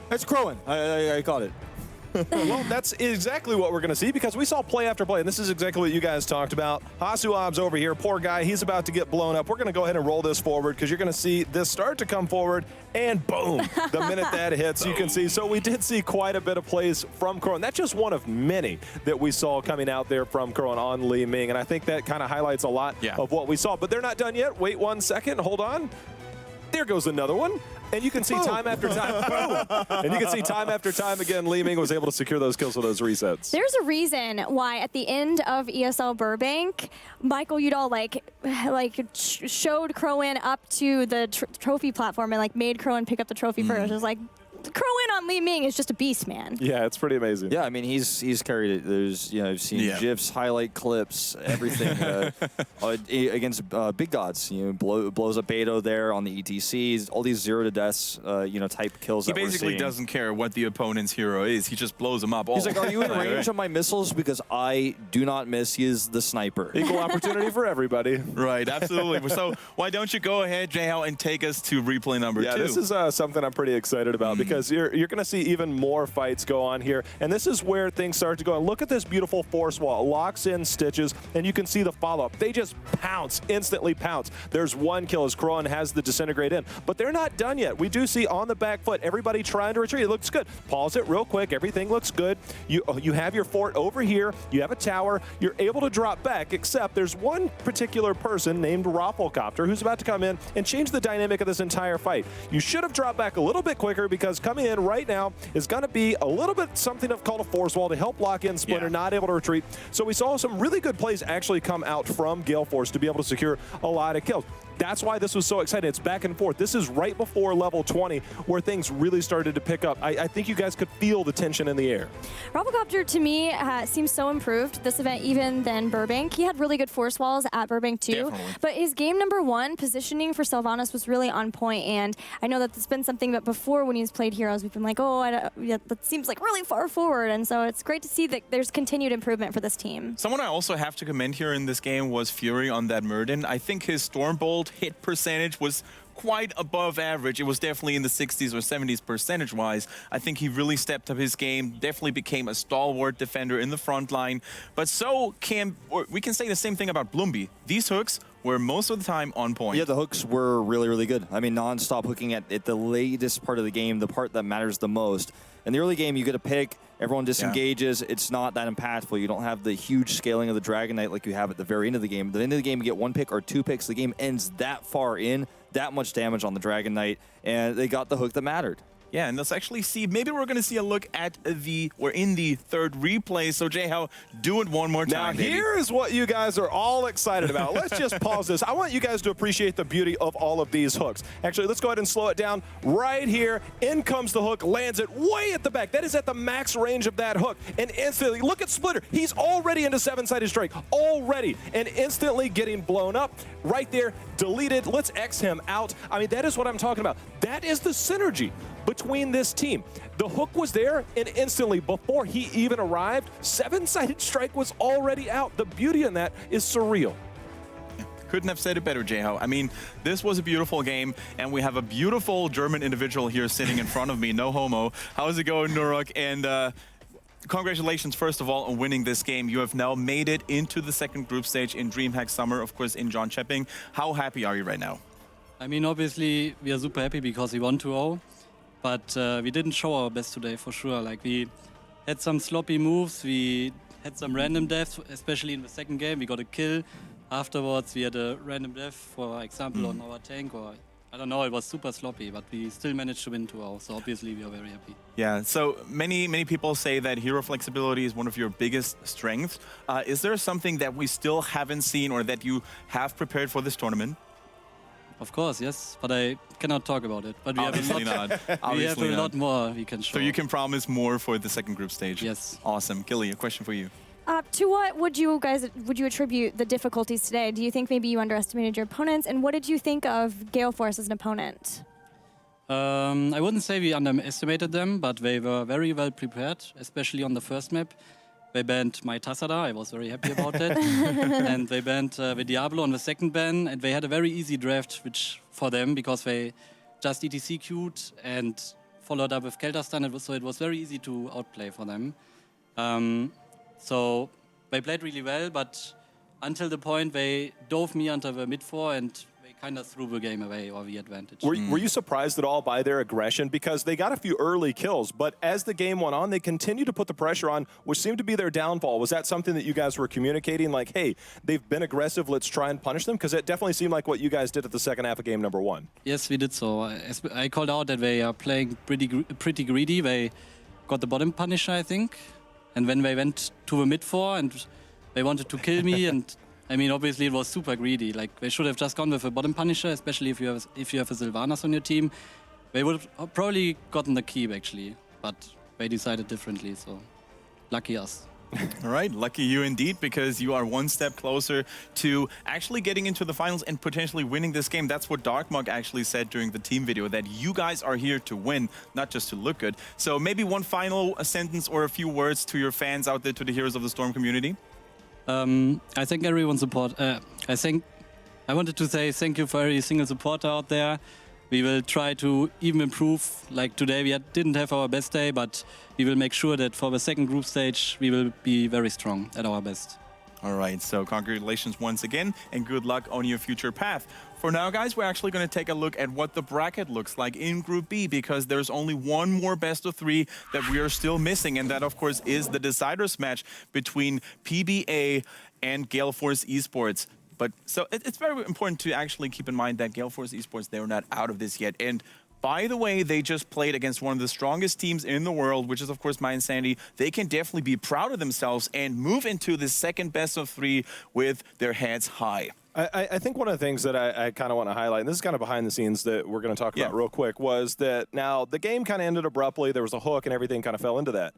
It's Crowan. I caught it. Well, that's exactly what we're going to see, because we saw play after play, and this is exactly what you guys talked about. Hasuab's over here, poor guy, he's about to get blown up. We're going to go ahead and roll this forward, because you're going to see this start to come forward, and boom, the minute that hits, you can see. So we did see quite a bit of plays from Crowan. That's just one of many that we saw coming out there from Crowan on Li Ming, and I think that kind of highlights a lot of what we saw. But they're not done yet. Wait 1 second. Hold on. There goes another one. And you can see time after time, boom! And you can see time after time again, Li Ming was able to secure those kills with those resets. There's a reason why at the end of ESL Burbank, Michael Udall showed Crowan up to the trophy platform and made Crowan pick up the trophy first. It was like, Crowan on Li Ming is just a beast, man. Yeah, it's pretty amazing. Yeah, I mean, he's carried it. There's, I've seen GIFs, highlight clips, everything against big gods. Blows up Beto there on the ETCs, all these 0 to deaths, type kills. He basically doesn't care what the opponent's hero is. He just blows them up all. He's like, are you in range of my missiles? Because I do not miss. He is the sniper. Equal opportunity for everybody. Right, absolutely. So why don't you go ahead, JL, and take us to replay number 2? Yeah, this is something I'm pretty excited about, because you're going to see even more fights go on here, and this is where things start to go. And look at this beautiful force wall. It locks in Stitches, and you can see the follow-up. They just pounce, instantly pounce. There's one kill as Crowan has the disintegrate in, but they're not done yet. We do see on the back foot everybody trying to retreat. It looks good. Pause it real quick. Everything looks good. You have your fort over here. You have a tower. You're able to drop back, except there's one particular person named Rafflecopter who's about to come in and change the dynamic of this entire fight. You should have dropped back a little bit quicker, because coming in right now is going to be a little bit something called a force wall to help lock in Splinter, not able to retreat. So we saw some really good plays actually come out from Gale Force to be able to secure a lot of kills. That's why this was so exciting. It's back and forth. This is right before level 20 where things really started to pick up. I think you guys could feel the tension in the air. Robocopter, to me, seems so improved this event even than Burbank. He had really good force walls at Burbank too. Definitely. But his game number 1, positioning for Sylvanas was really on point. And I know that that's been something that before when he's played Heroes, we've been like, oh, that seems like really far forward. And so it's great to see that there's continued improvement for this team. Someone I also have to commend here in this game was Fury on that Murden. I think his Stormbolt hit percentage was quite above average. It was definitely in the 60s or 70s percentage-wise. I think he really stepped up his game, definitely became a stalwart defender in the front line. But we can say the same thing about Bloomby. These hooks were most of the time on point. Yeah, the hooks were really, really good. I mean, non-stop hooking at the latest part of the game, the part that matters the most. In the early game, you get a pick, everyone disengages, it's not that impactful. You don't have the huge scaling of the Dragon Knight like you have at the very end of the game. At the end of the game, you get 1 pick or 2 picks. The game ends that far in, that much damage on the Dragon Knight, and they got the hook that mattered. Yeah, and let's actually see, maybe we're going to see a look at we're in the third replay. So, Jay, do it one more time, Now, here is what you guys are all excited about. Let's just pause this. I want you guys to appreciate the beauty of all of these hooks. Actually, let's go ahead and slow it down right here. In comes the hook, lands it way at the back. That is at the max range of that hook. And instantly, look at Splitter. He's already into 7-sided strike, already, and instantly getting blown up. Right there, deleted. Let's X him out. I mean, that is what I'm talking about. That is the synergy between this team. The hook was there, and instantly, before he even arrived, 7-sided strike was already out. The beauty in that is surreal. Couldn't have said it better, Jay-Ho. I mean, this was a beautiful game, and we have a beautiful German individual here sitting in front of me. No homo. How's it going, Nurok? And congratulations, first of all, on winning this game. You have now made it into the second group stage in DreamHack Summer, of course, in John Chepping. How happy are you right now? I mean, obviously, we are super happy because we won 2-0. But we didn't show our best today, for sure. Like, we had some sloppy moves, we had some random deaths, especially in the second game. We got a kill. Afterwards, we had a random death, for example, on our tank, or I don't know, it was super sloppy, but we still managed to win 2-0, so obviously we are very happy. Yeah, so many people say that hero flexibility is one of your biggest strengths. Is there something that we still haven't seen or that you have prepared for this tournament? Of course, yes, but I cannot talk about it. But we Obviously have Obviously a lot more we can show. So you can promise more for the second group stage? Yes. Awesome. Gilly, a question for you. To what would you attribute the difficulties today? Do you think maybe you underestimated your opponents? And what did you think of Gale Force as an opponent? I wouldn't say we underestimated them, but they were very well prepared, especially on the first map. They banned my Tassada, I was very happy about that. And they banned the Diablo on the second ban, and they had a very easy draft which for them, because they just ETC queued and followed up with Kelterstan, so it was very easy to outplay for them. So they played really well, but until the point they dove me under the mid-4 and they kind of threw the game away, or the advantage. Were you surprised at all by their aggression? Because they got a few early kills, but as the game went on, they continued to put the pressure on, which seemed to be their downfall. Was that something that you guys were communicating, like, hey, they've been aggressive, let's try and punish them? Because it definitely seemed like what you guys did at the second half of game number 1. Yes, we did so. I called out that they are playing pretty greedy. They got the bottom punisher, I think. And when they went to the mid-4 and they wanted to kill me, and I mean, obviously it was super greedy. Like, they should have just gone with a bottom punisher, especially if you have a Sylvanas on your team. They would have probably gotten the keep, actually, but they decided differently, so lucky us. All right, lucky you indeed, because you are one step closer to actually getting into the finals and potentially winning this game. That's what Darkmug actually said during the team video, that you guys are here to win, not just to look good. So maybe one final sentence or a few words to your fans out there, to the Heroes of the Storm community. I thank everyone's support. I wanted to say thank you for every single supporter out there. We will try to even improve. Like today, we didn't have our best day, but we will make sure that for the second group stage, we will be very strong at our best. All right, so congratulations once again, and good luck on your future path. For now, guys, we're actually going to take a look at what the bracket looks like in Group B, because there's only one more best of 3 that we are still missing, and that, of course, is the deciders match between PBA and Gale Force eSports. But so it's very important to actually keep in mind that Gale Force eSports, they're not out of this yet. And by the way, they just played against one of the strongest teams in the world, which is, of course, mYinsanity. They can definitely be proud of themselves and move into the second best of 3 with their heads high. I think one of the things that I kind of want to highlight, and this is kind of behind the scenes that we're going to talk about real quick, was that now the game kind of ended abruptly. There was a hook and everything kind of fell into that.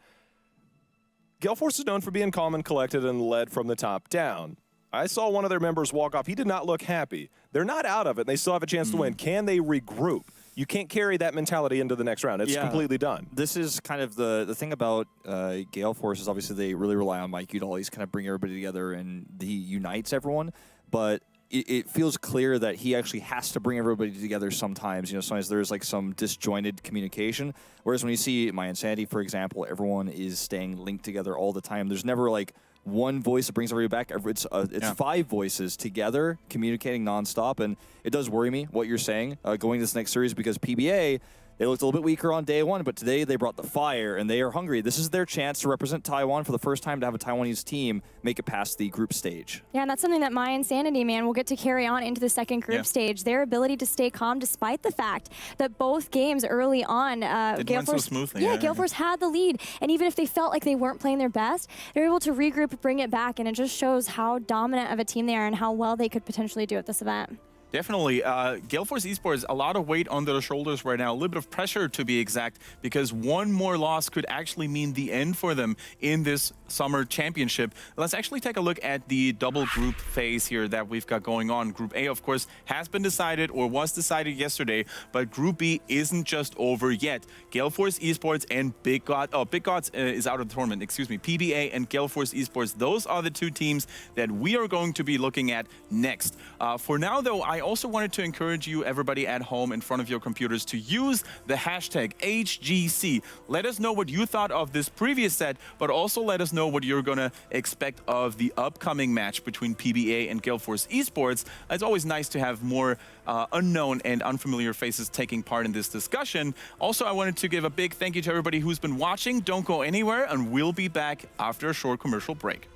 Gale Force is known for being calm and collected and led from the top down. I saw one of their members walk off. He did not look happy. They're not out of it. They still have a chance to win. Can they regroup? You can't carry that mentality into the next round. It's completely done. This is kind of the thing about Gale Force is obviously they really rely on Mike to always kind of bring everybody together, and he unites everyone. But it feels clear that he actually has to bring everybody together sometimes. You know, sometimes there's like some disjointed communication. Whereas when you see mYinsanity, for example, everyone is staying linked together all the time. There's never like one voice that brings everybody back. It's 5 voices together communicating nonstop, and it does worry me what you're saying going to this next series, because PBA, they looked a little bit weaker on day 1, but today they brought the fire, and they are hungry. This is their chance to represent Taiwan for the first time, to have a Taiwanese team make it past the group stage. Yeah, and that's something that mYinsanity, man, will get to carry on into the second group stage. Their ability to stay calm despite the fact that both games early on, Gale Force, so smoothly. Gale Force had the lead. And even if they felt like they weren't playing their best, they were able to regroup, bring it back, and it just shows how dominant of a team they are and how well they could potentially do at this event. Definitely. Gale Force eSports, a lot of weight on their shoulders right now, a little bit of pressure to be exact, because one more loss could actually mean the end for them in this summer championship. Let's actually take a look at the double group phase here that we've got going on. Group A, of course, has been decided or was decided yesterday, but Group B isn't just over yet. Gale Force eSports and Big Gods is out of the tournament, excuse me. PBA and Gale Force eSports, those are the 2 teams that we are going to be looking at next. For now, though, I also wanted to encourage you, everybody at home in front of your computers, to use the hashtag HGC. Let us know what you thought of this previous set, but also let us know what you're going to expect of the upcoming match between PBA and Gale Force eSports. It's always nice to have more unknown and unfamiliar faces taking part in this discussion. Also, I wanted to give a big thank you to everybody who's been watching. Don't go anywhere, and we'll be back after a short commercial break.